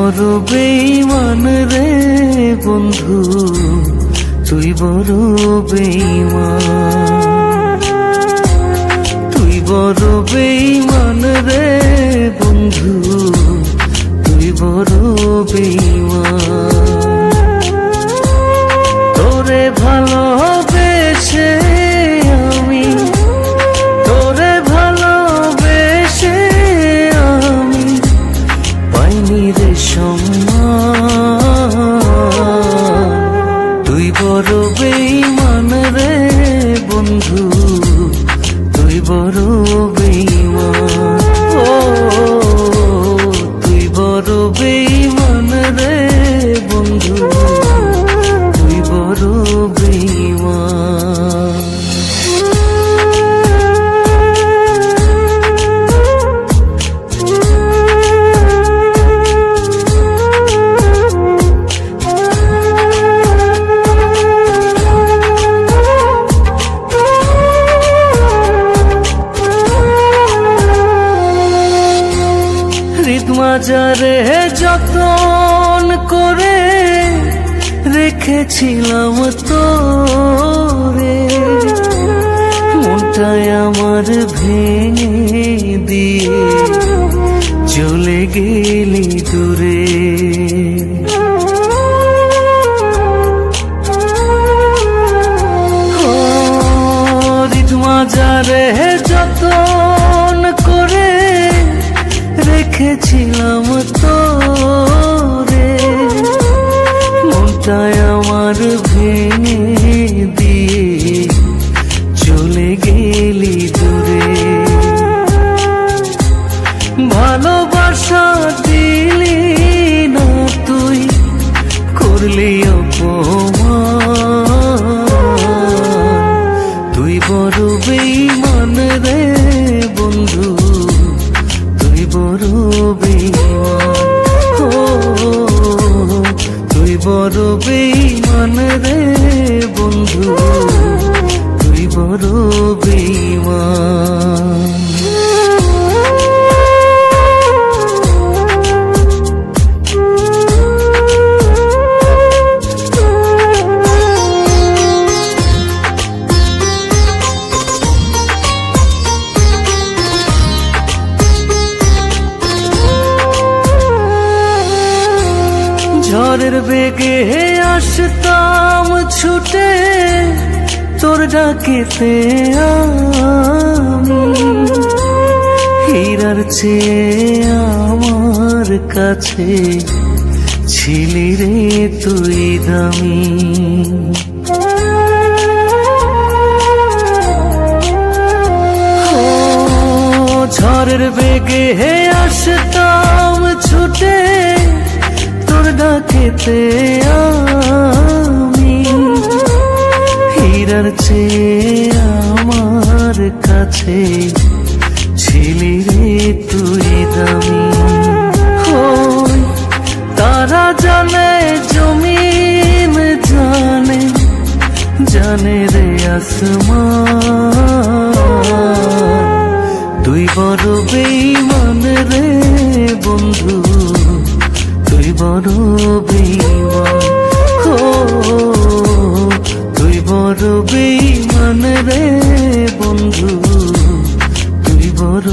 বড় বেঈমান রে বন্ধু, তুই বড় বেঈমান। তুই বড় বেঈমান রে বন্ধু, তুই বড় বেঈমান। তোরে ভালোবেসে আমি, তোরে ভালোবেসে আমি পাইনি রে সম্মান। তুই বড় বেঈমান রে বন্ধু, তুই বড় বেঈমান। ও তুই বড় বেঈমান রে বন্ধু, তুই বড় বেঈমান। মাজারে যতন করে রেখেছিলাম তোরে, মনটাই আমার ভেঙে দিয়ে চলে গেলি দূরে। মাজারে যতন করে রেখেছিলাম তোরে, মনটাই আমার ভেঙে দিয়ে চলে গেলি দূরে। ভালোবাসা দিলি না তুই, করলি অপমান। তুই বড় বেঈমান রে বন্ধু, তুই বড় বেঈমান। ও তুই বড় বেঈমান রে বন্ধু, তুই বড় বেঈমান। ঝড়ের বেগে আসতাম ছুটে তোর ডাকেতে আমি, হীরার চেয়ে আমার কাছে ছিলি রে তুই দামি। ঝড়ের বেগে আসতাম ছুটে তোর ডাকেতে আমি, হীরার চেয়ে আমার কাছে ছিলি রে তুই দামি। তারা জানে জমিন জানে, জানে রে আসমান। তুই বড় বেঈমান রে বন্ধু, তুই বড় বেঈমান। ও তুই বড় বেঈমান রে বন্ধু, তুই বড়